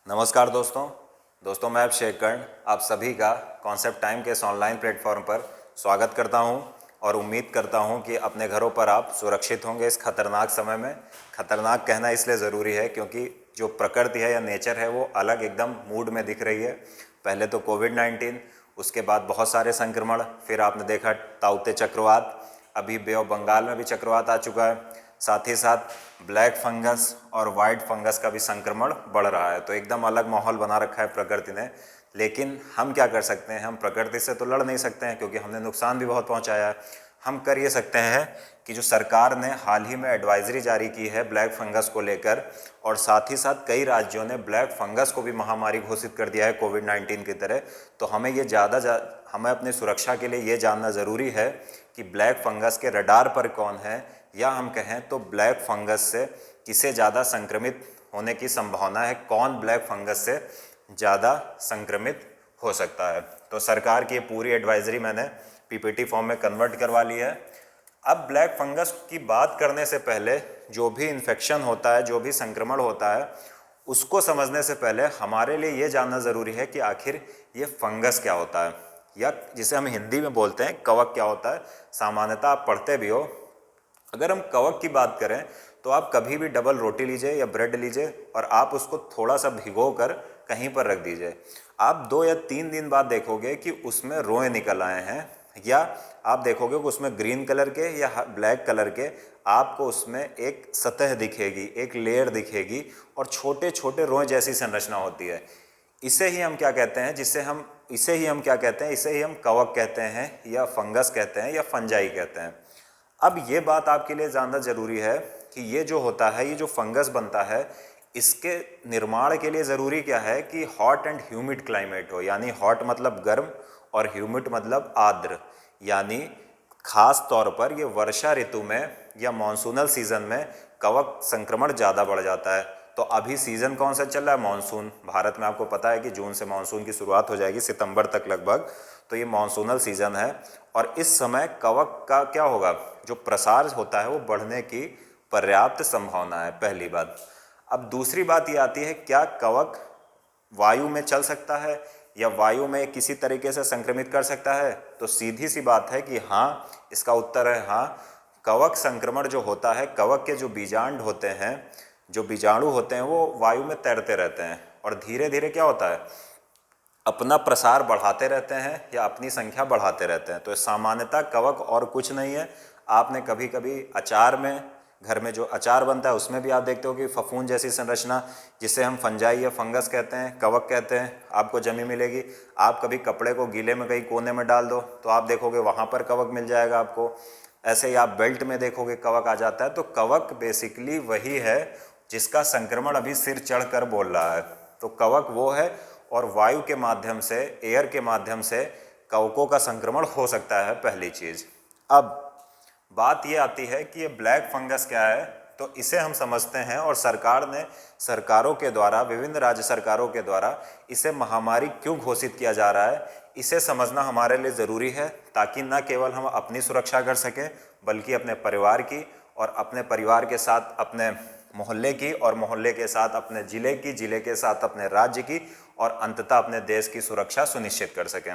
नमस्कार दोस्तों मैं अभिषेक कर्ण आप सभी का कॉन्सेप्ट टाइम के इस ऑनलाइन प्लेटफॉर्म पर स्वागत करता हूं और उम्मीद करता हूं कि अपने घरों पर आप सुरक्षित होंगे इस खतरनाक समय में। खतरनाक कहना इसलिए ज़रूरी है क्योंकि जो प्रकृति है या नेचर है वो अलग एकदम मूड में दिख रही है। पहले तो कोविड-19, उसके बाद बहुत सारे संक्रमण, फिर आपने देखा ताउते चक्रवात, अभी बे ऑफ बंगाल में भी चक्रवात आ चुका है, साथ ही साथ ब्लैक फंगस और वाइट फंगस का भी संक्रमण बढ़ रहा है। तो एकदम अलग माहौल बना रखा है प्रकृति ने। लेकिन हम क्या कर सकते हैं? हम प्रकृति से तो लड़ नहीं सकते हैं क्योंकि हमने नुकसान भी बहुत पहुंचाया है। हम कर ये सकते हैं कि जो सरकार ने हाल ही में एडवाइजरी जारी की है ब्लैक फंगस को लेकर, और साथ ही साथ कई राज्यों ने ब्लैक फंगस को भी महामारी घोषित कर दिया है कोविड-19 की तरह। तो हमें ये हमें अपनी सुरक्षा के लिए ये जानना ज़रूरी है कि ब्लैक फंगस के रडार पर कौन है, या हम कहें तो ब्लैक फंगस से किसे ज़्यादा संक्रमित होने की संभावना है, कौन ब्लैक फंगस से ज़्यादा संक्रमित हो सकता है। तो सरकार की पूरी एडवाइजरी मैंने पीपीटी फॉर्म में कन्वर्ट करवा ली है। अब ब्लैक फंगस की बात करने से पहले जो भी इन्फेक्शन होता है, जो भी संक्रमण होता है, उसको समझने से पहले हमारे लिए ये जानना ज़रूरी है कि आखिर ये फंगस क्या होता है, या जिसे हम हिंदी में बोलते हैं कवक क्या होता है। सामान्यतः आप पढ़ते भी हो। अगर हम कवक की बात करें तो आप कभी भी डबल रोटी लीजिए या ब्रेड लीजिए और आप उसको थोड़ा सा भिगो कर कहीं पर रख दीजिए। आप 2 या 3 दिन बाद देखोगे कि उसमें रोए निकल आए हैं, या आप देखोगे कि उसमें ग्रीन कलर के या ब्लैक कलर के आपको उसमें एक सतह दिखेगी, एक लेयर दिखेगी और छोटे छोटे रोए जैसी संरचना होती है। इसे ही हम क्या कहते हैं? इसे ही हम क्या कहते हैं? इसे ही हम कवक कहते हैं, या फंगस कहते हैं, या फंजाई कहते हैं। अब ये बात आपके लिए जानना ज़रूरी है कि ये जो होता है, ये जो फंगस बनता है, इसके निर्माण के लिए ज़रूरी क्या है कि हॉट एंड ह्यूमिड क्लाइमेट हो। यानी हॉट मतलब गर्म और ह्यूमिड मतलब आर्द्र। यानी खास तौर पर ये वर्षा ऋतु में या मॉनसूनल सीज़न में कवक संक्रमण ज़्यादा बढ़ जाता है। तो अभी सीज़न कौन सा चल रहा है? मानसून। भारत में आपको पता है कि जून से मानसून की शुरुआत हो जाएगी, सितंबर तक लगभग। तो ये मानसूनल सीज़न है और इस समय कवक का क्या होगा? जो प्रसार होता है वो बढ़ने की पर्याप्त संभावना है, पहली बात। अब दूसरी बात ये आती है, क्या कवक वायु में चल सकता है या वायु में किसी तरीके से संक्रमित कर सकता है? तो सीधी सी बात है कि हाँ, इसका उत्तर है हाँ। कवक संक्रमण जो होता है, कवक के जो बीजांड होते हैं, जो बीजाणु होते हैं, वो वायु में तैरते रहते हैं और धीरे धीरे क्या होता है, अपना प्रसार बढ़ाते रहते हैं या अपनी संख्या बढ़ाते रहते हैं। तो सामान्यतः कवक और कुछ नहीं है। आपने कभी कभी अचार में, घर में जो अचार बनता है उसमें भी आप देखते हो कि फफूंद जैसी संरचना, जिसे हम फंजाई या फंगस कहते हैं, कवक कहते हैं, आपको जमी मिलेगी। आप कभी कपड़े को गीले में कहीं कोने में डाल दो तो आप देखोगे वहाँ पर कवक मिल जाएगा आपको। ऐसे ही आप बेल्ट में देखोगे कवक आ जाता है। तो कवक बेसिकली वही है जिसका संक्रमण अभी सिर चढ़ कर बोल रहा है। तो कवक वो है, और वायु के माध्यम से, एयर के माध्यम से कवकों का संक्रमण हो सकता है, पहली चीज़। अब बात ये आती है कि ये ब्लैक फंगस क्या है। तो इसे हम समझते हैं, और सरकारों के द्वारा, विभिन्न राज्य सरकारों के द्वारा इसे महामारी क्यों घोषित किया जा रहा है, इसे समझना हमारे लिए ज़रूरी है, ताकि न केवल हम अपनी सुरक्षा कर सकें बल्कि अपने परिवार की, और अपने परिवार के साथ अपने मोहल्ले की, और मोहल्ले के साथ अपने ज़िले की, ज़िले के साथ अपने राज्य की, और अंततः अपने देश की सुरक्षा सुनिश्चित कर सकें।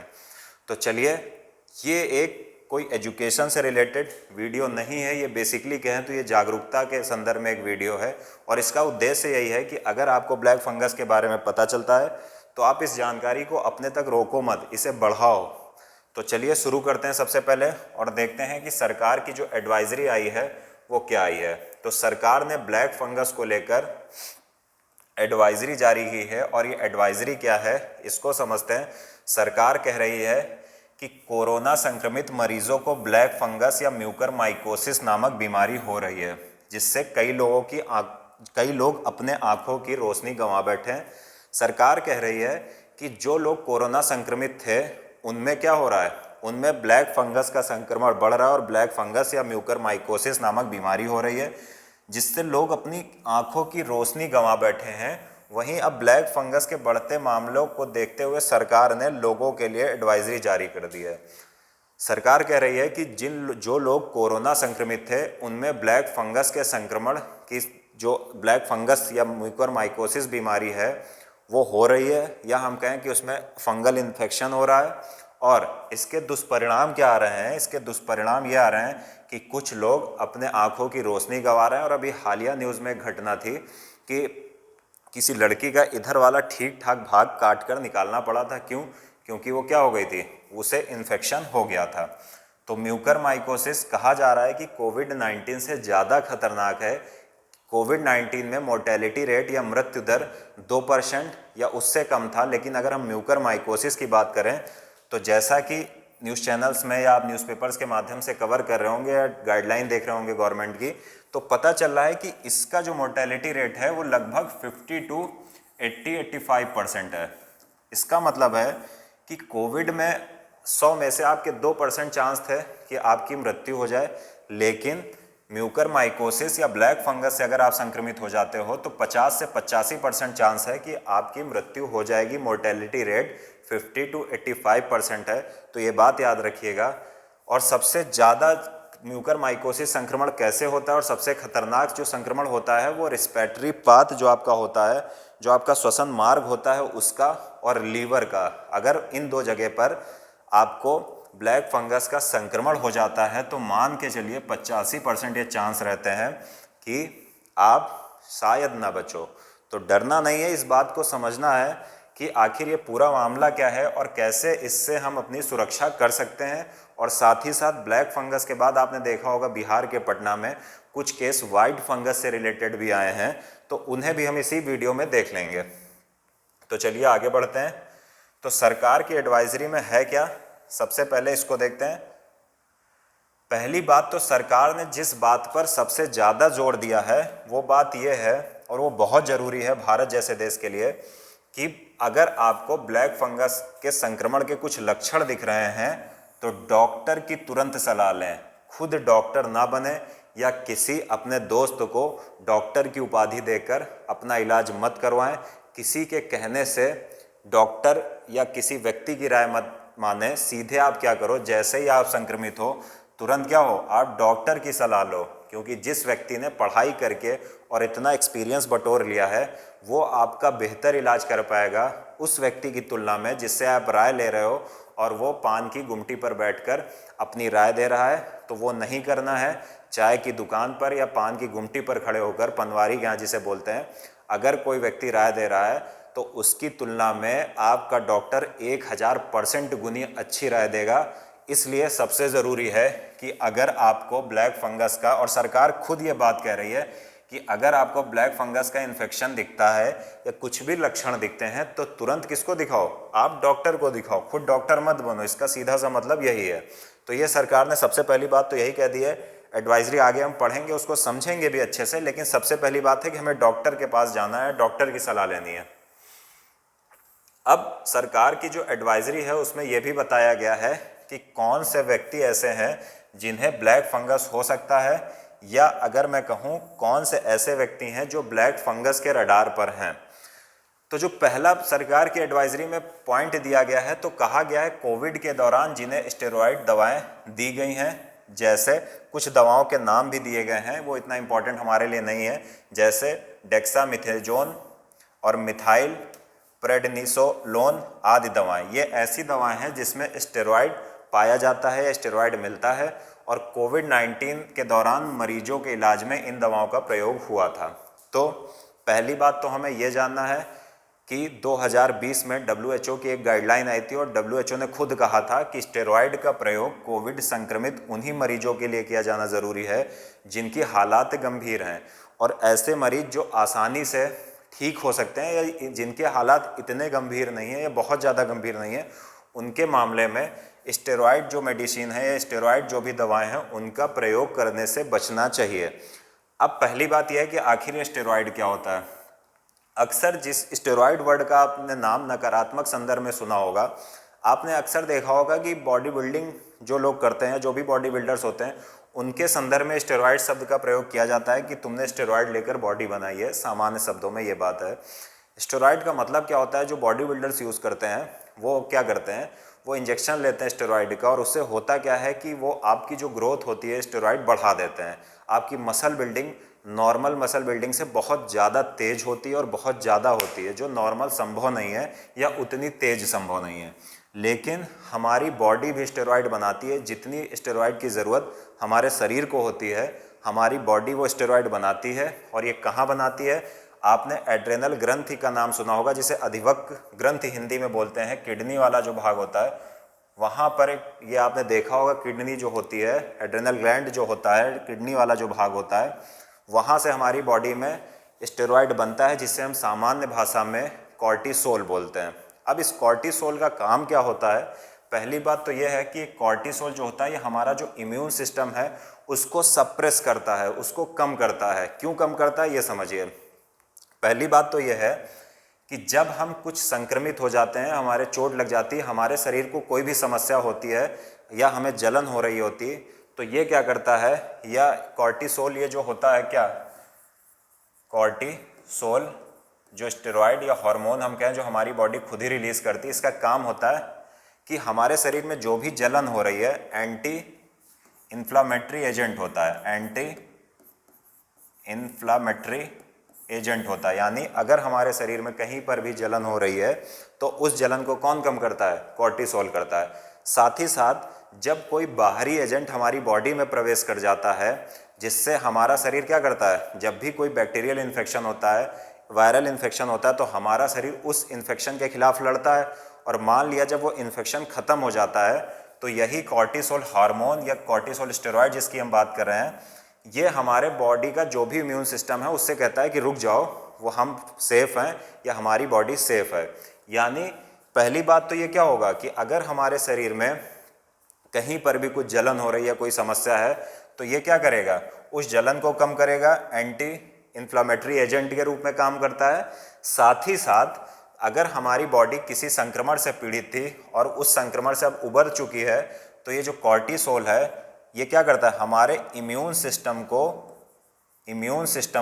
तो चलिए, ये एक कोई एजुकेशन से रिलेटेड वीडियो नहीं है, ये बेसिकली कहें तो ये जागरूकता के संदर्भ में एक वीडियो है, और इसका उद्देश्य यही है कि अगर आपको ब्लैक फंगस के बारे में पता चलता है तो आप इस जानकारी को अपने तक रोको मत, इसे बढ़ाओ। तो चलिए शुरू करते हैं सबसे पहले, और देखते हैं कि सरकार की जो एडवाइजरी आई है वो क्या आई है। तो सरकार ने ब्लैक फंगस को लेकर एडवाइजरी जारी की है, और ये एडवाइजरी क्या है इसको समझते हैं। सरकार कह रही है कि कोरोना संक्रमित मरीजों को ब्लैक फंगस या म्यूकरमाइकोसिस नामक बीमारी हो रही है, जिससे कई लोग अपने आँखों की रोशनी गंवा बैठे हैं। सरकार कह रही है कि जो लोग कोरोना संक्रमित थे उनमें क्या हो रहा है, उनमें ब्लैक फंगस का संक्रमण बढ़ रहा है, और ब्लैक फंगस या म्यूकरमाइकोसिस नामक बीमारी हो रही है, जिससे लोग अपनी आँखों की रोशनी गंवा बैठे हैं। वहीं अब ब्लैक फंगस के बढ़ते मामलों को देखते हुए सरकार ने लोगों के लिए एडवाइजरी जारी कर दी है। सरकार कह रही है कि जो लोग कोरोना संक्रमित थे उनमें ब्लैक फंगस के संक्रमण की, जो ब्लैक फंगस या म्यूकरमाइकोसिस बीमारी है, वो हो रही है, या हम कहें कि उसमें फंगल इन्फेक्शन हो रहा है। और इसके दुष्परिणाम क्या आ रहे हैं? इसके दुष्परिणाम ये आ रहे हैं कि कुछ लोग अपने आँखों की रोशनी गंवा रहे हैं। और अभी हालिया न्यूज़ में एक घटना थी कि किसी लड़की का इधर वाला ठीक ठाक भाग काट कर निकालना पड़ा था। क्यों? क्योंकि वो क्या हो गई थी, उसे इन्फेक्शन हो गया था। तो म्यूकरमाइकोसिस कहा जा रहा है कि कोविड-19 से ज़्यादा खतरनाक है। कोविड-19 में मोर्टेलिटी रेट या मृत्यु दर 2% या उससे कम था, लेकिन अगर हम म्यूकरमाइकोसिस की बात करें तो जैसा कि न्यूज़ चैनल्स में या आप न्यूज़पेपर्स के माध्यम से कवर कर रहे होंगे या गाइडलाइन देख रहे होंगे गवर्नमेंट की, तो पता चल रहा है कि इसका जो मोर्टेलिटी रेट है वो लगभग 50 टू 80-85% है। इसका मतलब है कि कोविड में 100 में से आपके 2% चांस थे कि आपकी मृत्यु हो जाए, लेकिन म्यूकरमाइकोसिस या ब्लैक फंगस से अगर आप संक्रमित हो जाते हो तो 50 से 85% चांस है कि आपकी मृत्यु हो जाएगी। मोर्टेलिटी रेट 50 टू 85% है, तो ये बात याद रखिएगा। और सबसे ज़्यादा म्यूकरमाइकोसिस संक्रमण कैसे होता है और सबसे खतरनाक जो संक्रमण होता है वो रेस्पिरेटरी पाथ जो आपका होता है, जो आपका श्वसन मार्ग होता है उसका, और लीवर का। अगर इन दो जगह पर आपको ब्लैक फंगस का संक्रमण हो जाता है तो मान के चलिए 85% ये चांस रहते हैं कि आप शायद ना बचो। तो डरना नहीं है, इस बात को समझना है कि आखिर ये पूरा मामला क्या है और कैसे इससे हम अपनी सुरक्षा कर सकते हैं। और साथ ही साथ ब्लैक फंगस के बाद आपने देखा होगा बिहार के पटना में कुछ केस वाइट फंगस से रिलेटेड भी आए हैं, तो उन्हें भी हम इसी वीडियो में देख लेंगे। तो चलिए आगे बढ़ते हैं। तो सरकार की एडवाइजरी में है क्या, सबसे पहले इसको देखते हैं। पहली बात तो सरकार ने जिस बात पर सबसे ज़्यादा जोर दिया है वो बात यह है, और वो बहुत ज़रूरी है भारत जैसे देश के लिए, कि अगर आपको ब्लैक फंगस के संक्रमण के कुछ लक्षण दिख रहे हैं तो डॉक्टर की तुरंत सलाह लें। खुद डॉक्टर ना बने या किसी अपने दोस्त को डॉक्टर की उपाधि देकर अपना इलाज मत करवाएं। किसी के कहने से डॉक्टर या किसी व्यक्ति की राय मत माने। सीधे आप क्या करो, जैसे ही आप संक्रमित हो तुरंत क्या हो, आप डॉक्टर की सलाह लो, क्योंकि जिस व्यक्ति ने पढ़ाई करके और इतना एक्सपीरियंस बटोर लिया है वो आपका बेहतर इलाज कर पाएगा उस व्यक्ति की तुलना में जिससे आप राय ले रहे हो और वो पान की गुमटी पर बैठकर अपनी राय दे रहा है। तो वो नहीं करना है। चाय की दुकान पर या पान की गुमटी पर खड़े होकर, पनवारी के यहाँ जिसे बोलते हैं, अगर कोई व्यक्ति राय दे रहा है तो उसकी तुलना में आपका डॉक्टर 1000% गुनी अच्छी राय देगा। इसलिए सबसे ज़रूरी है कि अगर आपको ब्लैक फंगस का, और सरकार खुद ये बात कह रही है कि अगर आपको ब्लैक फंगस का इन्फेक्शन दिखता है या कुछ भी लक्षण दिखते हैं तो तुरंत किसको दिखाओ, आप डॉक्टर को दिखाओ, खुद डॉक्टर मत बनो। इसका सीधा सा मतलब यही है। तो ये सरकार ने सबसे पहली बात तो यही कह दी है। एडवाइजरी आगे हम पढ़ेंगे, उसको समझेंगे भी अच्छे से, लेकिन सबसे पहली बात है कि हमें डॉक्टर के पास जाना है, डॉक्टर की सलाह लेनी है। अब सरकार की जो एडवाइजरी है उसमें यह भी बताया गया है कि कौन से व्यक्ति ऐसे हैं जिन्हें ब्लैक फंगस हो सकता है, या अगर मैं कहूँ कौन से ऐसे व्यक्ति हैं जो ब्लैक फंगस के रडार पर हैं। तो जो पहला सरकार की एडवाइजरी में पॉइंट दिया गया है, तो कहा गया है कोविड के दौरान जिन्हें स्टेरॉयड दवाएं दी गई हैं, जैसे कुछ दवाओं के नाम भी दिए गए हैं, वो इतना इम्पोर्टेंट हमारे लिए नहीं है, जैसे डेक्सामेथासोन और मिथाइल प्रेडनिसोलोन आदि दवाएं। ये ऐसी दवाएं हैं जिसमें स्टेरॉयड पाया जाता है या स्टेरॉयड मिलता है, और कोविड-19 के दौरान मरीजों के इलाज में इन दवाओं का प्रयोग हुआ था। तो पहली बात तो हमें यह जानना है कि 2020 में WHO की एक गाइडलाइन आई थी और WHO ने खुद कहा था कि स्टेरॉयड का प्रयोग कोविड संक्रमित उन्हीं मरीजों के लिए किया जाना ज़रूरी है जिनकी हालात गंभीर हैं, और ऐसे मरीज जो आसानी से ठीक हो सकते हैं या जिनके हालात इतने गंभीर नहीं है या बहुत ज़्यादा गंभीर नहीं है, उनके मामले में स्टेरॉयड जो मेडिसिन है या स्टेरॉयड जो भी दवाएं हैं उनका प्रयोग करने से बचना चाहिए। अब पहली बात यह है कि आखिर ये स्टेरॉयड क्या होता है। अक्सर जिस स्टेरॉयड वर्ड का आपने नाम नकारात्मक संदर्भ में सुना होगा, आपने अक्सर देखा होगा कि बॉडी बिल्डिंग जो लोग करते हैं, जो भी बॉडी बिल्डर्स होते हैं, उनके संदर्भ में स्टेरॉयड शब्द का प्रयोग किया जाता है कि तुमने स्टेरॉयड लेकर बॉडी बनाई है। सामान्य शब्दों में ये बात है। स्टेरॉयड का मतलब क्या होता है, जो बॉडी बिल्डर्स यूज़ करते हैं वो क्या करते हैं, वो इंजेक्शन लेते हैं स्टेरॉयड का, और उससे होता क्या है कि वो आपकी जो ग्रोथ होती है स्टेरॉयड बढ़ा देते हैं, आपकी muscle building normal muscle building से बहुत ज़्यादा तेज होती है और बहुत ज़्यादा होती है, जो नॉर्मल संभव नहीं है या उतनी तेज संभव नहीं है। लेकिन हमारी बॉडी भी स्टेरॉइड बनाती है, जितनी स्टेरॉइड की ज़रूरत हमारे शरीर को होती है हमारी बॉडी वो स्टेरॉइड बनाती है। और ये कहाँ बनाती है? आपने एड्रेनल ग्रंथि का नाम सुना होगा, जिसे अधिवक्र ग्रंथि हिंदी में बोलते हैं। किडनी वाला जो भाग होता है वहाँ पर ये आपने देखा होगा, किडनी जो होती है, एड्रेनल ग्लैंड जो होता है, किडनी वाला जो भाग होता है, वहाँ से हमारी बॉडी में स्टेरॉइड बनता है, जिसे हम सामान्य भाषा में कॉर्टिसोल बोलते हैं। अब इस कॉर्टिसोल का काम क्या होता है? पहली बात तो यह है कि कॉर्टिसोल जो होता है ये हमारा जो इम्यून सिस्टम है उसको सप्रेस करता है, उसको कम करता है। क्यों कम करता है ये समझिए। पहली बात तो यह है कि जब हम कुछ संक्रमित हो जाते हैं, हमारे चोट लग जाती है, हमारे शरीर को कोई भी समस्या होती है या हमें जलन हो रही होती है, तो ये क्या करता है, या कॉर्टिसोल ये जो होता है क्या, कॉर्टिसोल जो स्टेरॉइड या हार्मोन हम कहें जो हमारी बॉडी खुद ही रिलीज करती है, इसका काम होता है कि हमारे शरीर में जो भी जलन हो रही है एंटी इन्फ्लामेटरी एजेंट होता है, एंटी इन्फ्लामेटरी एजेंट होता है। यानी अगर हमारे शरीर में कहीं पर भी जलन हो रही है तो उस जलन को कौन कम करता है? कॉर्टिसोल करता है। साथ ही साथ जब कोई बाहरी एजेंट हमारी बॉडी में प्रवेश कर जाता है, जिससे हमारा शरीर क्या करता है, जब भी कोई बैक्टीरियल इन्फेक्शन होता है, वायरल इन्फेक्शन होता है, तो हमारा शरीर उस इन्फेक्शन के खिलाफ लड़ता है। और मान लिया जब वो इन्फेक्शन ख़त्म हो जाता है तो यही कॉर्टिसोल हार्मोन या कॉर्टिसोल स्टेरॉइड जिसकी हम बात कर रहे हैं, ये हमारे बॉडी का जो भी इम्यून सिस्टम है उससे कहता है कि रुक जाओ, वो हम सेफ़ हैं या हमारी बॉडी सेफ़ है। यानी पहली बात तो ये क्या होगा कि अगर हमारे शरीर में कहीं पर भी कुछ जलन हो रही है, कोई समस्या है, तो ये क्या करेगा, उस जलन को कम करेगा, एंटी इन्फ्लामेटरी एजेंट के रूप में काम करता है। साथ ही साथ अगर हमारी बॉडी किसी संक्रमण से पीड़ित थी और उस संक्रमण से अब उबर चुकी है, तो ये जो कॉर्टिसोल है ये क्या करता है, हमारे इम्यून सिस्टम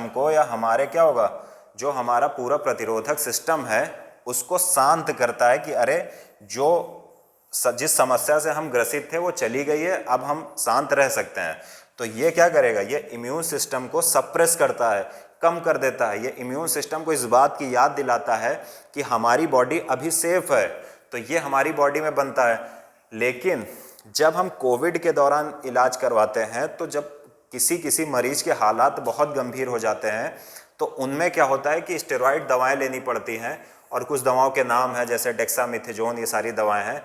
को या हमारे क्या होगा, जो हमारा पूरा प्रतिरोधक सिस्टम है उसको शांत करता है कि अरे जो जिस समस्या से हम ग्रसित थे वो चली गई है, अब हम शांत रह सकते हैं। तो ये क्या करेगा, ये इम्यून सिस्टम को सप्रेस करता है, कम कर देता है। ये इम्यून सिस्टम को इस बात की याद दिलाता है कि हमारी बॉडी अभी सेफ है, तो ये हमारी बॉडी में बनता है। लेकिन जब हम कोविड के दौरान इलाज करवाते हैं, तो जब किसी मरीज के हालात बहुत गंभीर हो जाते हैं, तो उनमें क्या होता है कि स्टेरॉइड दवाएं लेनी पड़ती हैं। और कुछ दवाओं के नाम हैं जैसे डेक्सामेथासोन, ये सारी दवाएं हैं।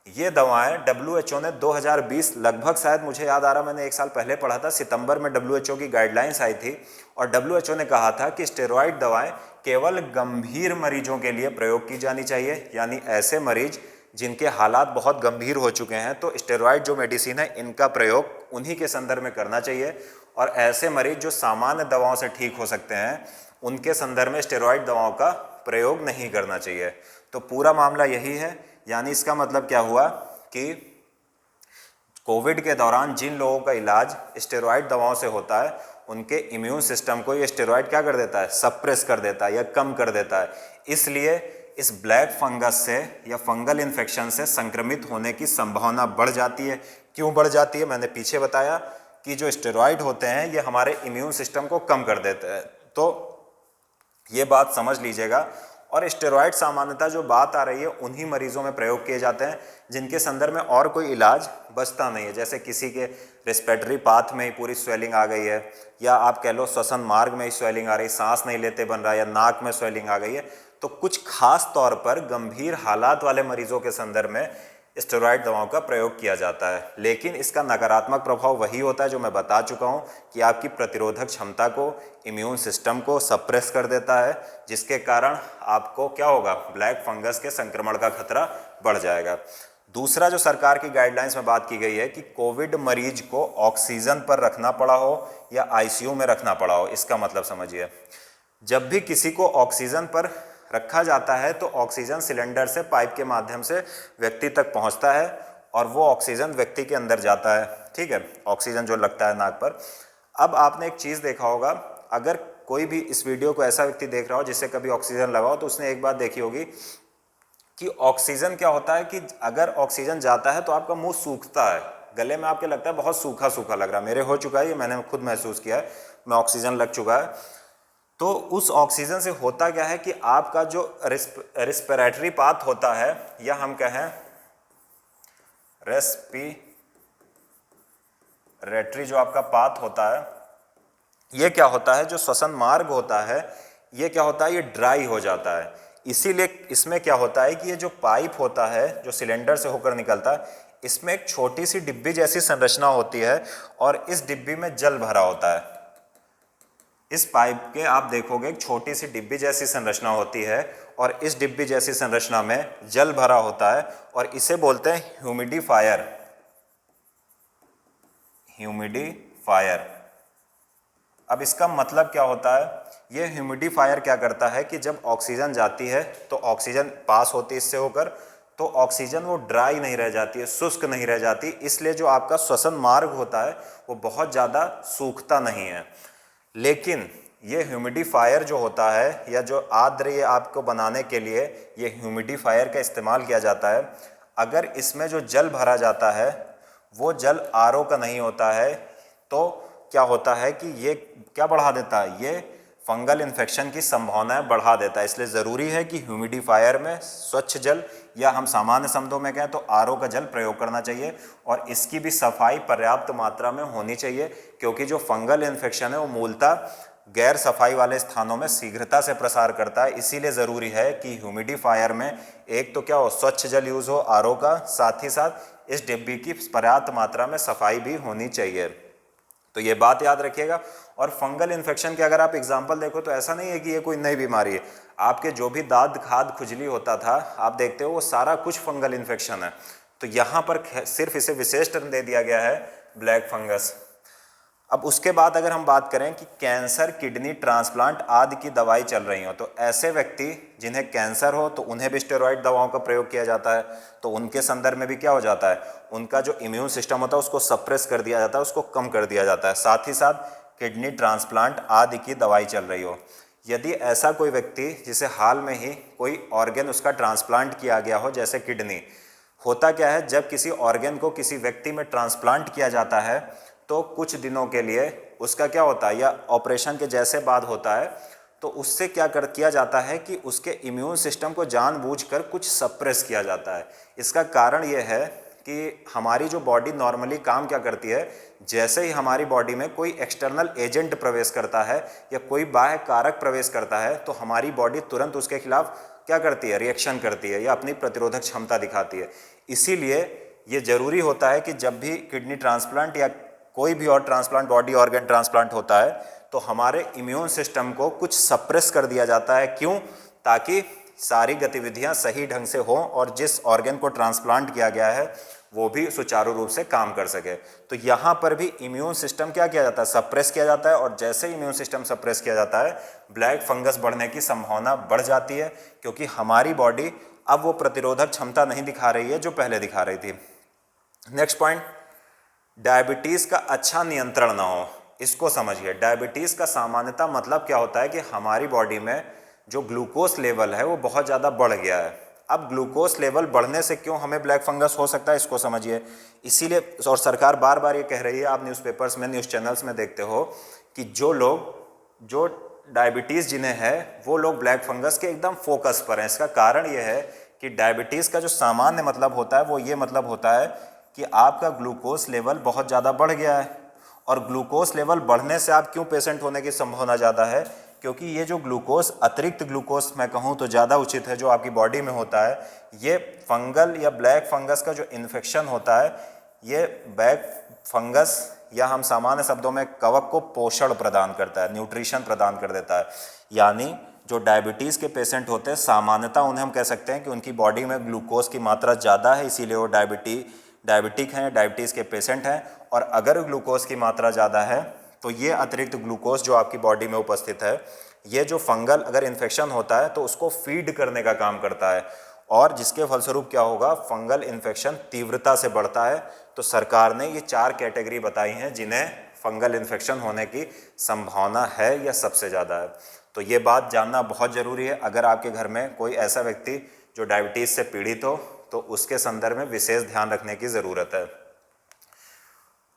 ये दवाएं WHO ने 2020 लगभग, शायद मुझे याद आ रहा, मैंने एक साल पहले पढ़ा था, सितंबर में WHO की गाइडलाइंस आई थी और WHO ने कहा था कि स्टेरॉइड दवाएं केवल गंभीर मरीजों के लिए प्रयोग की जानी चाहिए। यानी ऐसे मरीज जिनके हालात बहुत गंभीर हो चुके हैं, तो स्टेरॉइड जो मेडिसिन है इनका प्रयोग उन्हीं के संदर्भ में करना चाहिए। और ऐसे मरीज जो सामान्य दवाओं से ठीक हो सकते हैं, उनके संदर्भ में स्टेरॉइड दवाओं का प्रयोग नहीं करना चाहिए। तो पूरा मामला यही है। यानी इसका मतलब क्या हुआ कि कोविड के दौरान जिन लोगों का इलाज स्टेरॉइड दवाओं से होता है, उनके इम्यून सिस्टम को ये स्टेरॉइड क्या कर देता है, सप्रेस कर देता है या कम कर देता है। इसलिए इस ब्लैक फंगस से या फंगल इन्फेक्शन से संक्रमित होने की संभावना बढ़ जाती है। क्यों बढ़ जाती है? मैंने पीछे बताया कि जो स्टेरॉइड होते हैं ये हमारे इम्यून सिस्टम को कम कर देते हैं। तो ये बात समझ लीजिएगा। और स्टेरॉइड सामान्यतः जो बात आ रही है उन्हीं मरीजों में प्रयोग किए जाते हैं जिनके संदर्भ में और कोई इलाज बचता नहीं है। जैसे किसी के रेस्पिरेटरी पाथ में ही पूरी स्वेलिंग आ गई है, या आप कह लो श्वसन मार्ग में ही स्वेलिंग आ रही, सांस नहीं लेते बन रहा है, या नाक में स्वेलिंग आ गई है। तो कुछ खास तौर पर गंभीर हालात वाले मरीजों के संदर्भ में स्टेरॉइड दवाओं का प्रयोग किया जाता है। लेकिन इसका नकारात्मक प्रभाव वही होता है जो मैं बता चुका हूँ कि आपकी प्रतिरोधक क्षमता को, इम्यून सिस्टम को सप्रेस कर देता है, जिसके कारण आपको क्या होगा, ब्लैक फंगस के संक्रमण का खतरा बढ़ जाएगा। दूसरा जो सरकार की गाइडलाइंस में बात की गई है कि कोविड मरीज को ऑक्सीजन पर रखना पड़ा हो या आईसीयू में रखना पड़ा हो। इसका मतलब समझिए, जब भी किसी को ऑक्सीजन पर रखा जाता है तो ऑक्सीजन सिलेंडर से पाइप के माध्यम से व्यक्ति तक पहुंचता है और वो ऑक्सीजन व्यक्ति के अंदर जाता है, ठीक है, ऑक्सीजन जो लगता है नाक पर। अब आपने एक चीज़ देखा होगा, अगर कोई भी इस वीडियो को ऐसा व्यक्ति देख रहा हो जिससे कभी ऑक्सीजन लगा हो, तो उसने एक बात देखी होगी कि ऑक्सीजन क्या होता है कि अगर ऑक्सीजन जाता है तो आपका मुंह सूखता है, गले में आपके लगता है बहुत सूखा सूखा लग रहा है। मेरे हो चुका है ये, मैंने खुद महसूस किया है। में ऑक्सीजन लग चुका है, तो उस ऑक्सीजन से होता क्या है कि आपका जो रेस्पिरेटरी पाथ होता है, या हम कहें रेस्पिरेटरी जो आपका पाथ होता है, ये क्या होता है, जो श्वसन मार्ग होता है, ये क्या होता है, ये ड्राई हो जाता है। इसीलिए इसमें क्या होता है कि ये जो पाइप होता है जो सिलेंडर से होकर निकलता है, इसमें एक छोटी सी डिब्बी जैसी संरचना होती है और इस डिब्बी में जल भरा होता है। इस पाइप के आप देखोगे एक छोटी सी डिब्बी जैसी संरचना होती है और इस डिब्बी जैसी संरचना में जल भरा होता है और इसे बोलते हैं ह्यूमिडिफायर। ह्यूमिडिफायर। अब इसका मतलब क्या होता है, ये ह्यूमिडिफायर क्या करता है कि जब ऑक्सीजन जाती है तो ऑक्सीजन पास होती है इससे होकर, तो ऑक्सीजन वो ड्राई नहीं रह जाती है, शुष्क नहीं रह जाती, इसलिए जो आपका श्वसन मार्ग होता है वो बहुत ज़्यादा सूखता नहीं है। लेकिन ये ह्यूमिडिफायर जो होता है, या जो आर्द्र ये आपको बनाने के लिए ये ह्यूमिडिफायर का इस्तेमाल किया जाता है, अगर इसमें जो जल भरा जाता है वो जल आरओ का नहीं होता है, तो क्या होता है कि ये क्या बढ़ा देता है, ये फंगल इन्फेक्शन की संभावनाएं बढ़ा देता है। इसलिए ज़रूरी है कि ह्यूमिडिफायर में स्वच्छ जल, या हम सामान्य शब्दों में कहें तो आरओ का जल प्रयोग करना चाहिए और इसकी भी सफाई पर्याप्त मात्रा में होनी चाहिए, क्योंकि जो फंगल इन्फेक्शन है वो मूलतः गैर सफाई वाले स्थानों में शीघ्रता से प्रसार करता है। इसीलिए ज़रूरी है कि ह्यूमिडिफायर में एक तो क्या हो, स्वच्छ जल यूज़ हो आरओ का, साथ ही साथ इस डिब्बी की पर्याप्त मात्रा में सफाई भी होनी चाहिए। तो ये बात याद रखिएगा। और फंगल इन्फेक्शन के अगर आप एग्जाम्पल देखो तो ऐसा नहीं है कि ये कोई नई बीमारी है। आपके जो भी दाद खाद खुजली होता था आप देखते हो वो सारा कुछ फंगल इन्फेक्शन है। तो यहाँ पर सिर्फ इसे विशेष टर्म दे दिया गया है ब्लैक फंगस। अब उसके बाद अगर हम बात करें कि कैंसर, किडनी ट्रांसप्लांट आदि की दवाई चल रही हो, तो ऐसे व्यक्ति जिन्हें कैंसर हो तो उन्हें भी स्टेरॉइड दवाओं का प्रयोग किया जाता है। तो उनके संदर्भ में भी क्या हो जाता है, उनका जो इम्यून सिस्टम होता है उसको सप्रेस कर दिया जाता है, उसको कम कर दिया जाता है। साथ ही साथ किडनी ट्रांसप्लांट आदि की दवाई चल रही हो, यदि ऐसा कोई व्यक्ति जिसे हाल में ही कोई ऑर्गेन उसका ट्रांसप्लांट किया गया हो, जैसे किडनी, होता क्या है जब किसी ऑर्गेन को किसी व्यक्ति में ट्रांसप्लांट किया जाता है तो कुछ दिनों के लिए उसका क्या होता है, या ऑपरेशन के जैसे बाद होता है, तो उससे क्या किया जाता है कि उसके इम्यून सिस्टम को जानबूझकर कुछ सप्रेस किया जाता है। इसका कारण ये है कि हमारी जो बॉडी नॉर्मली काम क्या करती है, जैसे ही हमारी बॉडी में कोई एक्सटर्नल एजेंट प्रवेश करता है या कोई बाह्य कारक प्रवेश करता है, तो हमारी बॉडी तुरंत उसके खिलाफ क्या करती है, रिएक्शन करती है या अपनी प्रतिरोधक क्षमता दिखाती है। इसीलिए ये ज़रूरी होता है कि जब भी किडनी ट्रांसप्लांट या कोई भी और ट्रांसप्लांट, बॉडी ऑर्गन ट्रांसप्लांट होता है, तो हमारे इम्यून सिस्टम को कुछ सप्रेस कर दिया जाता है। क्यों? ताकि सारी गतिविधियां सही ढंग से हों और जिस ऑर्गन को ट्रांसप्लांट किया गया है वो भी सुचारू रूप से काम कर सके। तो यहाँ पर भी इम्यून सिस्टम क्या किया जाता है, सप्रेस किया जाता है, और जैसे इम्यून सिस्टम सप्रेस किया जाता है ब्लैक फंगस बढ़ने की संभावना बढ़ जाती है, क्योंकि हमारी बॉडी अब वो प्रतिरोधक क्षमता नहीं दिखा रही है जो पहले दिखा रही थी। नेक्स्ट पॉइंट, डायबिटीज़ का अच्छा नियंत्रण ना हो। इसको समझिए। डायबिटीज़ का सामान्यतः मतलब क्या होता है कि हमारी बॉडी में जो ग्लूकोज लेवल है वो बहुत ज़्यादा बढ़ गया है। अब ग्लूकोज लेवल बढ़ने से क्यों हमें ब्लैक फंगस हो सकता है, इसको समझिए। इसीलिए, और सरकार बार बार ये कह रही है, आप न्यूज़पेपर्स में, न्यूज़ चैनल्स में देखते हो कि जो लोग जो डायबिटीज़ जिन्हें है वो लोग ब्लैक फंगस के एकदम फोकस पर हैं। इसका कारण ये है कि डायबिटीज़ का जो सामान्य मतलब होता है वो ये मतलब होता है कि आपका ग्लूकोज लेवल बहुत ज़्यादा बढ़ गया है। और ग्लूकोज लेवल बढ़ने से आप क्यों पेशेंट होने की संभावना ज़्यादा है, क्योंकि ये जो ग्लूकोज, अतिरिक्त ग्लूकोज मैं कहूँ तो ज़्यादा उचित है, जो आपकी बॉडी में होता है, ये फंगल या ब्लैक फंगस का जो इन्फेक्शन होता है, ये ब्लैक फंगस या हम सामान्य शब्दों में कवक को पोषण प्रदान करता है, न्यूट्रिशन प्रदान कर देता है। यानी जो डायबिटीज़ के पेशेंट होते हैं सामान्यतः उन्हें हम कह सकते हैं कि उनकी बॉडी में ग्लूकोज की मात्रा ज़्यादा है, इसीलिए वो डायबिटिक हैं, डायबिटीज़ के पेशेंट हैं। और अगर ग्लूकोज की मात्रा ज़्यादा है तो ये अतिरिक्त ग्लूकोज जो आपकी बॉडी में उपस्थित है, ये जो फंगल अगर इन्फेक्शन होता है तो उसको फीड करने का काम करता है, और जिसके फलस्वरूप क्या होगा, फंगल इन्फेक्शन तीव्रता से बढ़ता है। तो सरकार ने ये 4 कैटेगरी बताई हैं जिन्हें फंगल इन्फेक्शन होने की संभावना है या सबसे ज़्यादा है। तो ये बात जानना बहुत ज़रूरी है। अगर आपके घर में कोई ऐसा व्यक्ति जो डायबिटीज़ से पीड़ित हो तो उसके संदर्भ में विशेष ध्यान रखने की ज़रूरत है।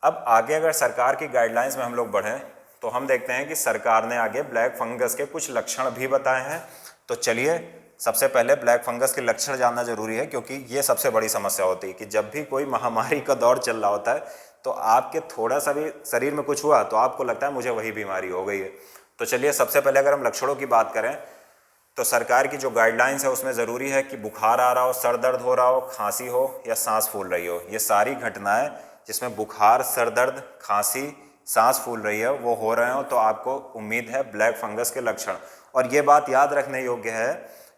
अब आगे अगर सरकार की गाइडलाइंस में हम लोग बढ़ें तो हम देखते हैं कि सरकार ने आगे ब्लैक फंगस के कुछ लक्षण भी बताए हैं। तो चलिए सबसे पहले ब्लैक फंगस के लक्षण जानना जरूरी है, क्योंकि ये सबसे बड़ी समस्या होती है कि जब भी कोई महामारी का दौर चल रहा होता है तो आपके थोड़ा सा भी शरीर में कुछ हुआ तो आपको लगता है मुझे वही बीमारी हो गई है। तो चलिए सबसे पहले अगर हम लक्षणों की बात करें तो सरकार की जो गाइडलाइंस है उसमें ज़रूरी है कि बुखार आ रहा हो, सर दर्द हो रहा हो, खांसी हो या सांस फूल रही हो, ये सारी घटनाएं जिसमें बुखार, सर दर्द, खांसी, सांस फूल रही है वो हो रहे हो तो आपको उम्मीद है ब्लैक फंगस के लक्षण। और ये बात याद रखने योग्य है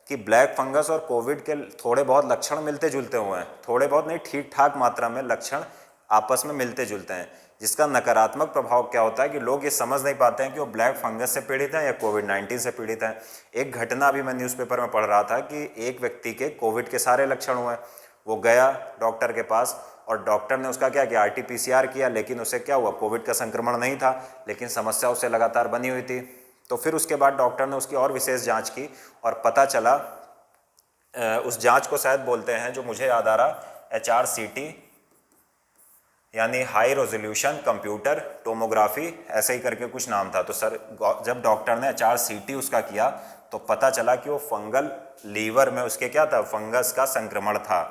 कि ब्लैक फंगस और कोविड के थोड़े बहुत लक्षण मिलते जुलते हुए हैं, थोड़े बहुत नहीं, ठीक ठाक मात्रा में लक्षण आपस में मिलते जुलते हैं। जिसका नकारात्मक प्रभाव क्या होता है कि लोग ये समझ नहीं पाते हैं कि वो ब्लैक फंगस से पीड़ित हैं या कोविड-19 से पीड़ित हैं। एक घटना अभी मैं न्यूज़पेपर में पढ़ रहा था कि एक व्यक्ति के कोविड के सारे लक्षण हुए, वो गया डॉक्टर के पास और डॉक्टर ने उसका क्या किया, RT-PCR किया, लेकिन उसे क्या हुआ, कोविड का संक्रमण नहीं था, लेकिन समस्या उसे लगातार बनी हुई थी। तो फिर उसके बाद डॉक्टर ने उसकी और विशेष जाँच की और पता चला, उस जाँच को शायद बोलते हैं, जो मुझे याद आ रहा, HRCT यानी हाई रेजोल्यूशन कंप्यूटर टोमोग्राफी, ऐसे ही करके कुछ नाम था। तो सर जब डॉक्टर ने HRCT उसका किया तो पता चला कि वो फंगल लीवर में उसके क्या था, फंगस का संक्रमण था।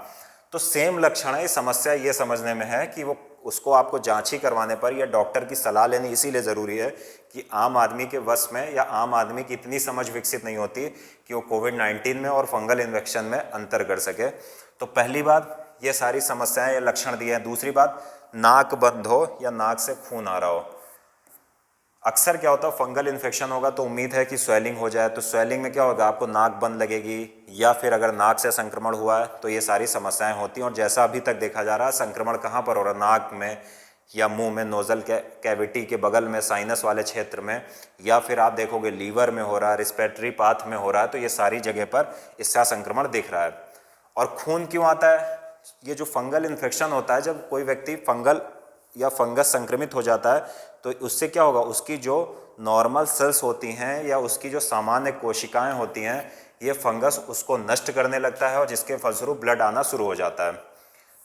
तो सेम लक्षण है। समस्या ये समझने में है कि वो उसको आपको जांच ही करवाने पर या डॉक्टर की सलाह लेनी इसीलिए ज़रूरी है कि आम आदमी के वश में या आम आदमी की इतनी समझ विकसित नहीं होती कि वो कोविड-19 में और फंगल इन्फेक्शन में अंतर कर सके। तो पहली बात, ये सारी समस्याएं या लक्षण दिए हैं। दूसरी बात, नाक बंद हो या नाक से खून आ रहा हो। अक्सर क्या होता है, फंगल इन्फेक्शन होगा तो उम्मीद है कि स्वेलिंग हो जाए, तो स्वेलिंग में क्या होगा, आपको नाक बंद लगेगी, या फिर अगर नाक से संक्रमण हुआ है तो ये सारी समस्याएं होती हैं। और जैसा अभी तक देखा जा रहा है, संक्रमण कहाँ पर हो रहा है, नाक में या मुंह में, नोजल कैविटी के बगल में, साइनस वाले क्षेत्र में, या फिर आप देखोगे लीवर में हो रहा है, रिस्पिरेटरी पाथ में हो रहा है। तो ये सारी जगह पर इसका संक्रमण दिख रहा है। और खून क्यों आता है? ये जो फंगल इन्फेक्शन होता है, जब कोई व्यक्ति फंगल या फंगस संक्रमित हो जाता है तो उससे क्या होगा, उसकी जो नॉर्मल सेल्स होती हैं या उसकी जो सामान्य कोशिकाएं होती हैं, ये फंगस उसको नष्ट करने लगता है और जिसके फलस्वरूप ब्लड आना शुरू हो जाता है।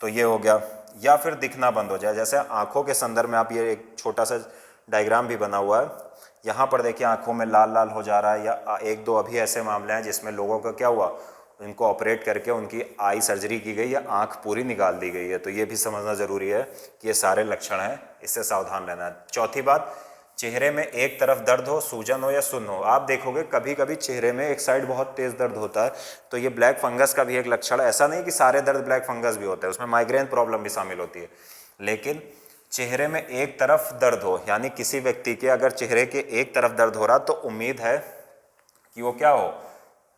तो ये हो गया। या फिर दिखना बंद हो जाए, जैसे आँखों के संदर्भ में आप ये एक छोटा सा डायग्राम भी बना हुआ है, यहाँ पर देखिए आँखों में लाल लाल हो जा रहा है। या एक दो अभी ऐसे मामले हैं जिसमें लोगों का क्या हुआ, इनको ऑपरेट करके उनकी आई सर्जरी की गई या आंख पूरी निकाल दी गई है। तो ये भी समझना ज़रूरी है कि ये सारे लक्षण हैं, इससे सावधान रहना है। चौथी बात, चेहरे में एक तरफ दर्द हो, सूजन हो या सुन्न हो। आप देखोगे कभी कभी चेहरे में एक साइड बहुत तेज़ दर्द होता है, तो ये ब्लैक फंगस का भी एक लक्षण है। ऐसा नहीं कि सारे दर्द ब्लैक फंगस भी होता है, उसमें माइग्रेन प्रॉब्लम भी शामिल होती है। लेकिन चेहरे में एक तरफ दर्द हो, यानी किसी व्यक्ति के अगर चेहरे के एक तरफ दर्द हो रहा तो उम्मीद है कि वो क्या हो,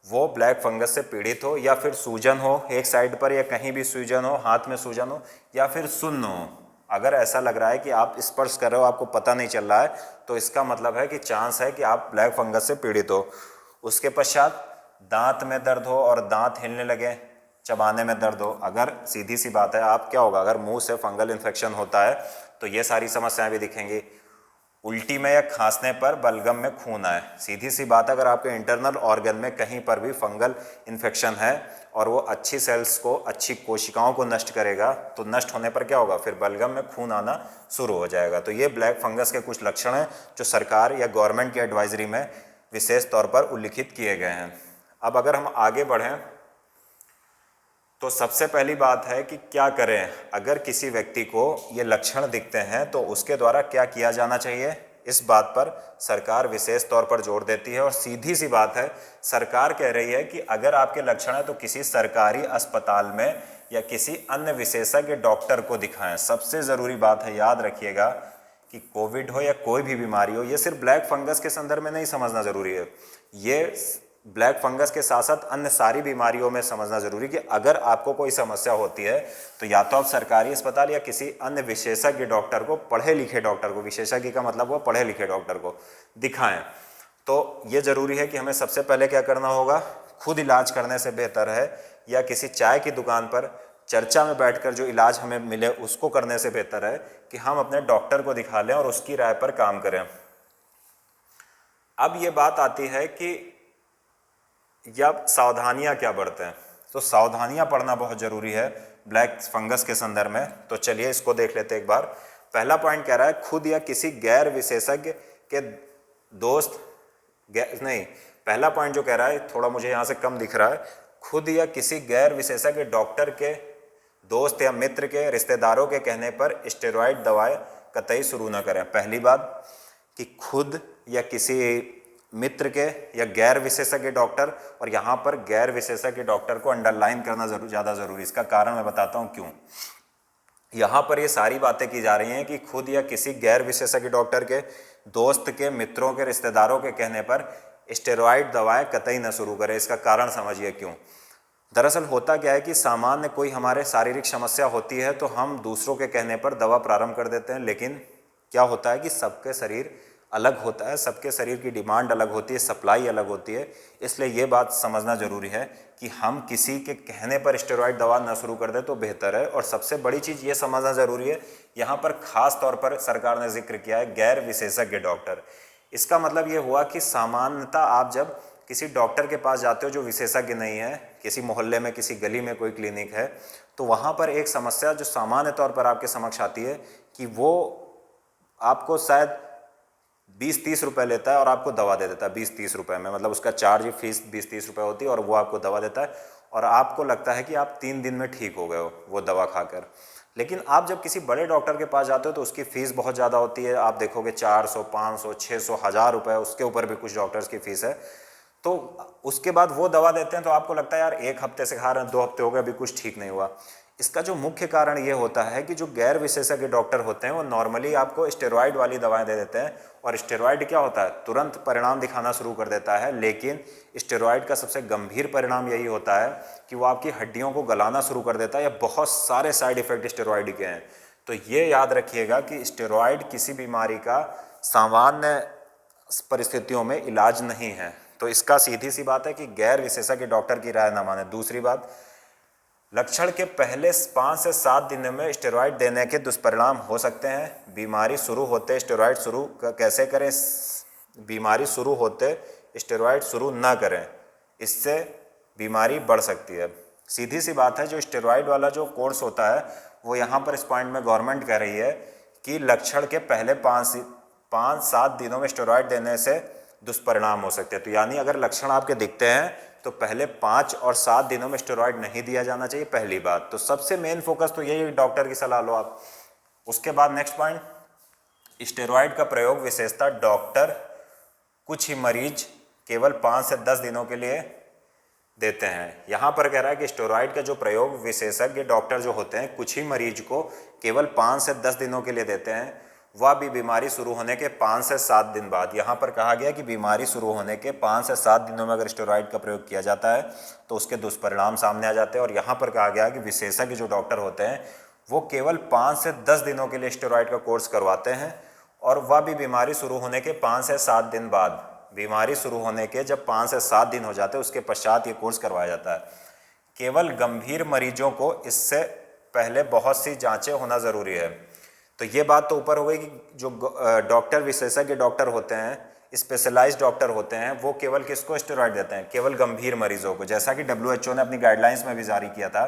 वो ब्लैक फंगस से पीड़ित हो। या फिर सूजन हो एक साइड पर या कहीं भी सूजन हो, हाथ में सूजन हो, या फिर सुन्न हो। अगर ऐसा लग रहा है कि आप स्पर्श कर रहे हो, आपको पता नहीं चल रहा है, तो इसका मतलब है कि चांस है कि आप ब्लैक फंगस से पीड़ित हो। उसके पश्चात दांत में दर्द हो और दांत हिलने लगे, चबाने में दर्द हो। अगर सीधी सी बात है, आप क्या होगा, अगर मुंह से फंगल इन्फेक्शन होता है तो ये सारी समस्याएं भी दिखेंगी। उल्टी में या खांसने पर बलगम में खून आए, सीधी सी बात है, अगर आपके इंटरनल ऑर्गन में कहीं पर भी फंगल इन्फेक्शन है और वो अच्छी सेल्स को, अच्छी कोशिकाओं को नष्ट करेगा, तो नष्ट होने पर क्या होगा, फिर बलगम में खून आना शुरू हो जाएगा। तो ये ब्लैक फंगस के कुछ लक्षण हैं जो सरकार या गवर्नमेंट की एडवाइजरी में विशेष तौर पर उल्लिखित किए गए हैं। अब अगर हम आगे बढ़ें तो सबसे पहली बात है कि क्या करें अगर किसी व्यक्ति को ये लक्षण दिखते हैं, तो उसके द्वारा क्या किया जाना चाहिए, इस बात पर सरकार विशेष तौर पर जोर देती है। और सीधी सी बात है, सरकार कह रही है कि अगर आपके लक्षण है तो किसी सरकारी अस्पताल में या किसी अन्य विशेषज्ञ डॉक्टर को दिखाएं। सबसे ज़रूरी बात है, याद रखिएगा कि कोविड हो या कोई भी बीमारी हो, ये सिर्फ ब्लैक फंगस के संदर्भ में नहीं समझना ज़रूरी है, ये ब्लैक फंगस के साथ साथ अन्य सारी बीमारियों में समझना जरूरी कि अगर आपको कोई समस्या होती है तो या तो आप सरकारी अस्पताल या किसी अन्य विशेषज्ञ डॉक्टर को, पढ़े लिखे डॉक्टर को, विशेषज्ञ का मतलब वो पढ़े लिखे डॉक्टर को दिखाएं। तो ये ज़रूरी है कि हमें सबसे पहले क्या करना होगा, खुद इलाज करने से बेहतर है या किसी चाय की दुकान पर चर्चा में बैठकर जो इलाज हमें मिले उसको करने से बेहतर है कि हम अपने डॉक्टर को दिखा लें और उसकी राय पर काम करें। अब ये बात आती है कि या सावधानियां क्या बरतें, तो सावधानियां पढ़ना बहुत ज़रूरी है ब्लैक फंगस के संदर्भ में। तो चलिए इसको देख लेते एक बार। पहला पॉइंट कह रहा है, खुद या किसी गैर विशेषज्ञ के दोस्त नहीं, पहला पॉइंट जो कह रहा है थोड़ा मुझे यहाँ से कम दिख रहा है, खुद या किसी गैर विशेषज्ञ डॉक्टर के दोस्त या मित्र के रिश्तेदारों के कहने पर स्टेरॉइड दवाएं कतई शुरू न करें। पहली बात कि खुद या किसी मित्र के या गैर विशेषज्ञ डॉक्टर, और यहाँ पर गैर विशेषज्ञ डॉक्टर को अंडरलाइन करना ज़्यादा ज़रूरी। इसका कारण मैं बताता हूँ क्यों। यहाँ पर ये सारी बातें की जा रही हैं कि खुद या किसी गैर विशेषज्ञ डॉक्टर के दोस्त के मित्रों के रिश्तेदारों के कहने पर स्टेरॉइड दवाएं कतई न शुरू करें। इसका कारण समझिए क्यों। दरअसल होता क्या है कि सामान्य कोई हमारे शारीरिक समस्या होती है तो हम दूसरों के कहने पर दवा प्रारंभ कर देते हैं, लेकिन क्या होता है कि सबके शरीर अलग होता है, सबके शरीर की डिमांड अलग होती है, सप्लाई अलग होती है। इसलिए ये बात समझना ज़रूरी है कि हम किसी के कहने पर स्टेरॉइड दवा न शुरू कर दें तो बेहतर है। और सबसे बड़ी चीज़ ये समझना ज़रूरी है, यहाँ पर ख़ास तौर पर सरकार ने जिक्र किया है गैर विशेषज्ञ डॉक्टर। इसका मतलब ये हुआ कि सामान्यतः आप जब किसी डॉक्टर के पास जाते हो जो विशेषज्ञ नहीं है, किसी मोहल्ले में किसी गली में कोई क्लिनिक है, तो वहाँ पर एक समस्या जो सामान्य तौर पर आपके समक्ष आती है कि वो आपको शायद 20-30 रुपये लेता है और आपको दवा दे देता है 20-30 रुपये में, मतलब उसका चार्ज फीस 20-30 रुपये होती है और वो आपको दवा देता है और आपको लगता है कि आप 3 दिन में ठीक हो गए हो वो दवा खाकर। लेकिन आप जब किसी बड़े डॉक्टर के पास जाते हो तो उसकी फ़ीस बहुत ज़्यादा होती है। आप देखोगे 400, 500, 600, 1000 रुपये, उसके ऊपर भी कुछ डॉक्टर्स की फ़ीस है। तो उसके बाद वो दवा देते हैं तो आपको लगता है यार 1 हफ्ते से खा रहे हैं, 2 हफ्ते हो गए, अभी कुछ ठीक नहीं हुआ। इसका जो मुख्य कारण ये होता है कि जो गैर विशेषज्ञ डॉक्टर होते हैं वो नॉर्मली आपको स्टेरॉइड वाली दवाएं दे देते हैं, और स्टेरॉइड क्या होता है, तुरंत परिणाम दिखाना शुरू कर देता है। लेकिन स्टेरॉइड का सबसे गंभीर परिणाम यही होता है कि वो आपकी हड्डियों को गलाना शुरू कर देता है, या बहुत सारे साइड इफ़ेक्ट स्टेरॉइड के हैं। तो ये याद रखिएगा कि स्टेरॉइड किसी बीमारी का सामान्य परिस्थितियों में इलाज नहीं है। तो इसका सीधी सी बात है कि गैर विशेषज्ञ डॉक्टर की राय ना माने। दूसरी बात, लक्षण के पहले 5 से 7 दिन में स्टेरॉइड देने के दुष्परिणाम हो सकते हैं। बीमारी शुरू होते स्टेरॉइड शुरू कैसे करें, बीमारी शुरू होते स्टेरॉइड शुरू ना करें, इससे बीमारी बढ़ सकती है। सीधी सी बात है, जो स्टेरॉइड वाला जो कोर्स होता है वो यहाँ पर इस पॉइंट में गवर्नमेंट कह रही है कि लक्षण के पहले 5-7 दिनों में स्टेरॉइड देने से दुष्परिणाम हो सकते हैं। तो यानी अगर लक्षण आपके दिखते हैं तो पहले 5 और 7 दिनों में स्टेरॉइड नहीं दिया जाना चाहिए, पहली बात। तो सबसे मेन फोकस तो यही, डॉक्टर की सलाह लो आप। उसके बाद नेक्स्ट पॉइंट, स्टेरॉइड का प्रयोग विशेषता डॉक्टर कुछ ही मरीज केवल 5 से 10 दिनों के लिए देते हैं। यहाँ पर कह रहा है कि स्टेरॉइड का जो प्रयोग विशेषज्ञ डॉक्टर जो होते हैं कुछ ही मरीज को केवल 5 से 10 दिनों के लिए देते हैं, वह भी बीमारी शुरू होने के 5 से 7 दिन बाद। यहाँ पर कहा गया कि बीमारी शुरू होने के 5 से 7 दिनों में अगर स्टेरॉइड का प्रयोग किया जाता है तो उसके दुष्परिणाम सामने आ जाते हैं। और यहाँ पर कहा गया कि विशेषज्ञ जो डॉक्टर होते हैं वो केवल 5 से 10 दिनों के लिए स्टेरॉइड का कोर्स करवाते हैं, और वह भी बीमारी शुरू होने के 5 से 7 दिन बाद। बीमारी शुरू होने के जब 5 से 7 दिन हो जाते हैं उसके पश्चात ये कोर्स करवाया जाता है। केवल गंभीर मरीजों को इससे पहले बहुत सी जाँचें होना ज़रूरी है। तो ये बात तो ऊपर हो गई कि जो डॉक्टर विशेषज्ञ डॉक्टर होते हैं, स्पेशलाइज्ड डॉक्टर होते हैं, वो केवल किसको स्टेरॉइड देते हैं, केवल गंभीर मरीजों को, जैसा कि WHO ने अपनी गाइडलाइंस में भी जारी किया था।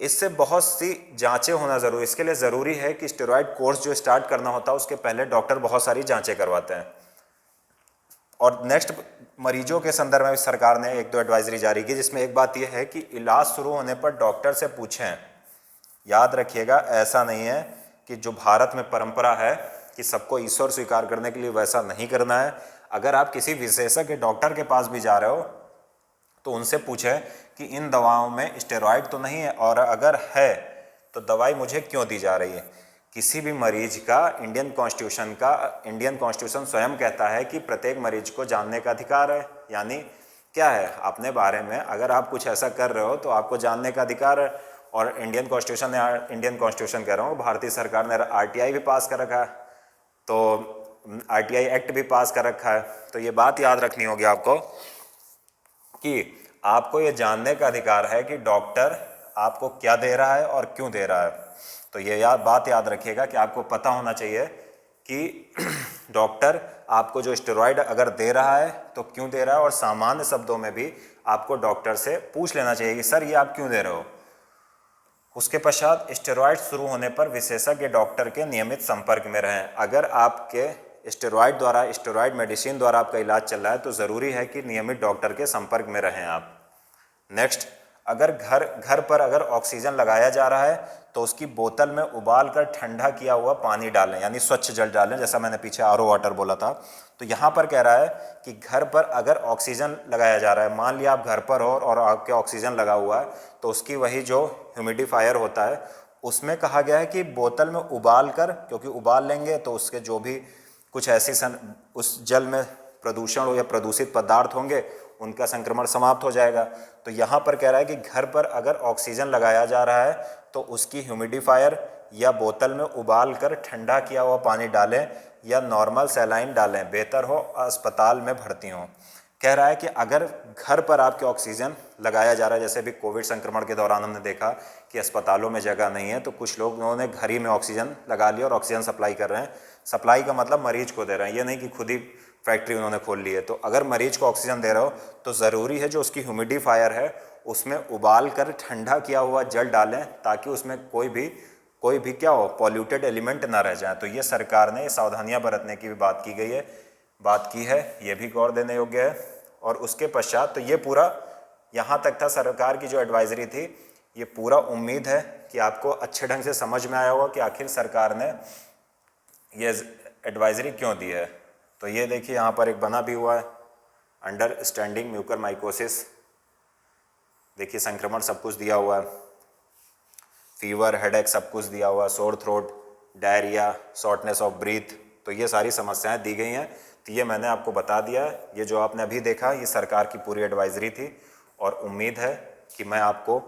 इससे बहुत सी जांचें होना ज़रूरी, इसके लिए ज़रूरी है कि स्टेरॉइड कोर्स जो स्टार्ट करना होता है उसके पहले डॉक्टर बहुत सारी जाँचें करवाते हैं। और नेक्स्ट, मरीजों के संदर्भ में सरकार ने 1-2 एडवाइजरी जारी की, जिसमें एक बात यह है कि इलाज शुरू होने पर डॉक्टर से पूछें। याद रखिएगा, ऐसा नहीं है कि जो भारत में परंपरा है कि सबको ईश्वर स्वीकार करने के लिए, वैसा नहीं करना है। अगर आप किसी विशेषज्ञ डॉक्टर के पास भी जा रहे हो तो उनसे पूछें कि इन दवाओं में स्टेरॉइड तो नहीं है, और अगर है तो दवाई मुझे क्यों दी जा रही है। किसी भी मरीज का इंडियन कॉन्स्टिट्यूशन स्वयं कहता है कि प्रत्येक मरीज को जानने का अधिकार है। यानी क्या है, अपने बारे में अगर आप कुछ ऐसा कर रहे हो तो आपको जानने का अधिकार है। और इंडियन कॉन्स्टिट्यूशन कह रहा हूँ, भारतीय सरकार ने RTI भी पास कर रखा है, तो RTI एक्ट भी पास कर रखा है। तो ये बात याद रखनी होगी आपको कि आपको ये जानने का अधिकार है कि डॉक्टर आपको क्या दे रहा है और क्यों दे रहा है। तो ये बात याद रखिएगा कि आपको पता होना चाहिए कि डॉक्टर आपको जो स्टेरॉइड अगर दे रहा है तो क्यों दे रहा है, और सामान्य शब्दों में भी आपको डॉक्टर से पूछ लेना चाहिए कि सर ये आप क्यों दे रहे हो। उसके पश्चात स्टेरॉइड शुरू होने पर विशेषज्ञ डॉक्टर के नियमित संपर्क में रहें। अगर आपके स्टेरॉयड मेडिसिन द्वारा आपका इलाज चल रहा है तो ज़रूरी है कि नियमित डॉक्टर के संपर्क में रहें आप। नेक्स्ट, अगर घर पर अगर ऑक्सीजन लगाया जा रहा है तो उसकी बोतल में उबाल कर ठंडा किया हुआ पानी डालें, यानी स्वच्छ जल डालें, जैसा मैंने पीछे आरओ वाटर बोला था। तो यहाँ पर कह रहा है कि घर पर अगर ऑक्सीजन लगाया जा रहा है, मान लिया आप घर पर हो और आपके ऑक्सीजन लगा हुआ है, तो उसकी वही जो ह्यूमिडिफायर होता है उसमें कहा गया है कि बोतल में उबाल कर, क्योंकि उबाल लेंगे तो उसके जो भी कुछ ऐसी उस जल में प्रदूषण हो या प्रदूषित पदार्थ होंगे उनका संक्रमण समाप्त हो जाएगा। तो यहाँ पर कह रहा है कि घर पर अगर ऑक्सीजन लगाया जा रहा है तो उसकी ह्यूमिडिफायर या बोतल में उबाल कर ठंडा किया हुआ पानी डालें या नॉर्मल सैलाइन डालें, बेहतर हो अस्पताल में भर्ती हों। कह रहा है कि अगर घर पर आपके ऑक्सीजन लगाया जा रहा है, जैसे भी कोविड संक्रमण के दौरान हमने देखा कि अस्पतालों में जगह नहीं है तो कुछ लोगों ने घर ही में ऑक्सीजन लगा लिया और ऑक्सीजन सप्लाई कर रहे हैं। सप्लाई का मतलब मरीज को दे रहे हैं, ये नहीं कि खुद ही फैक्ट्री उन्होंने खोल ली है। तो अगर मरीज को ऑक्सीजन दे रहे हो तो ज़रूरी है जो उसकी ह्यूमिडिफायर है उसमें उबाल कर ठंडा किया हुआ जल डालें, ताकि उसमें कोई भी क्या हो, पॉल्यूटेड एलिमेंट ना रह जाए। तो ये सरकार ने सावधानियां बरतने की भी बात की है, ये भी गौर देने योग्य है। और उसके पश्चात तो ये पूरा यहाँ तक था सरकार की जो एडवाइजरी थी। ये पूरा उम्मीद है कि आपको अच्छे ढंग से समझ में आया होगा कि आखिर सरकार ने ये एडवाइजरी क्यों दी है। तो ये देखिए यहाँ पर एक बना भी हुआ है, अंडरस्टैंडिंग म्यूकरमाइकोसिस, देखिए संक्रमण सब कुछ दिया हुआ है, फीवर, हेडेक सब कुछ दिया हुआ है, sore throat, diarrhoea, shortness of breath, तो ये सारी समस्याएं दी गई हैं। तो ये मैंने आपको बता दिया है। ये जो आपने अभी देखा ये सरकार की पूरी एडवाइजरी थी और उम्मीद है कि मैं आपको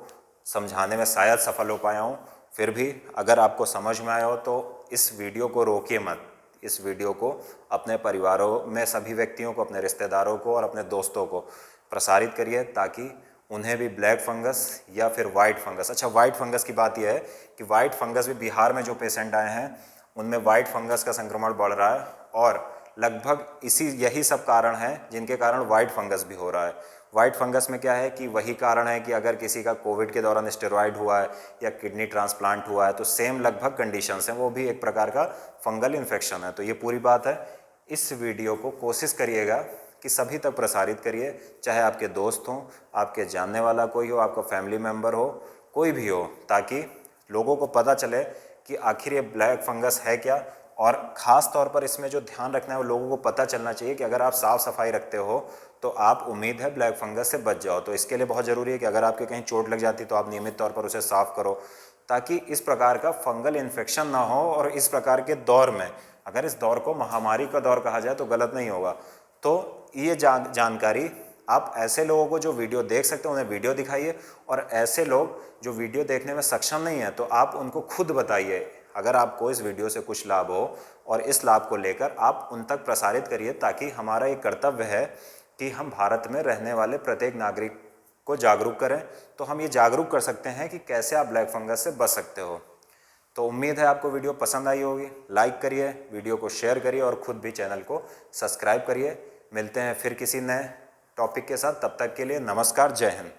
समझाने में शायद सफल हो पाया हूँ। फिर भी अगर आपको समझ में आया हो तो इस वीडियो को रोकिए मत, इस वीडियो को अपने परिवारों में सभी व्यक्तियों को, अपने रिश्तेदारों को और अपने दोस्तों को प्रसारित करिए, ताकि उन्हें भी ब्लैक फंगस या फिर वाइट फंगस, अच्छा वाइट फंगस की बात यह है कि वाइट फंगस भी बिहार में जो पेशेंट आए हैं उनमें वाइट फंगस का संक्रमण बढ़ रहा है और लगभग यही सब कारण हैं जिनके कारण वाइट फंगस भी हो रहा है। वाइट फंगस में क्या है कि वही कारण है कि अगर किसी का कोविड के दौरान स्टेरॉयड हुआ है या किडनी ट्रांसप्लांट हुआ है तो सेम लगभग कंडीशंस हैं, वो भी एक प्रकार का फंगल इन्फेक्शन है। तो ये पूरी बात है। इस वीडियो को कोशिश करिएगा कि सभी तक प्रसारित करिए, चाहे आपके दोस्त हों, आपके जानने वाला कोई हो, आपका फैमिली मेम्बर हो, कोई भी हो, ताकि लोगों को पता चले कि आखिर ये ब्लैक फंगस है क्या। और ख़ास तौर पर इसमें जो ध्यान रखना है वो लोगों को पता चलना चाहिए कि अगर आप साफ़ सफाई रखते हो तो आप उम्मीद है ब्लैक फंगस से बच जाओ। तो इसके लिए बहुत ज़रूरी है कि अगर आपके कहीं चोट लग जाती तो आप नियमित तौर पर उसे साफ़ करो, ताकि इस प्रकार का फंगल इन्फेक्शन ना हो। और इस प्रकार के दौर में, अगर इस दौर को महामारी का दौर कहा जाए तो गलत नहीं होगा। तो ये जानकारी आप ऐसे लोगों को जो वीडियो देख सकते हैं उन्हें वीडियो दिखाइए, और ऐसे लोग जो वीडियो देखने में सक्षम नहीं है तो आप उनको खुद बताइए अगर आपको इस वीडियो से कुछ लाभ हो, और इस लाभ को लेकर आप उन तक प्रसारित करिए, ताकि हमारा ये कर्तव्य है कि हम भारत में रहने वाले प्रत्येक नागरिक को जागरूक करें। तो हम ये जागरूक कर सकते हैं कि कैसे आप ब्लैक फंगस से बच सकते हो। तो उम्मीद है आपको वीडियो पसंद आई होगी। लाइक करिए, वीडियो को शेयर करिए और ख़ुद भी चैनल को सब्सक्राइब करिए। मिलते हैं फिर किसी नए टॉपिक के साथ, तब तक के लिए नमस्कार, जय हिंद।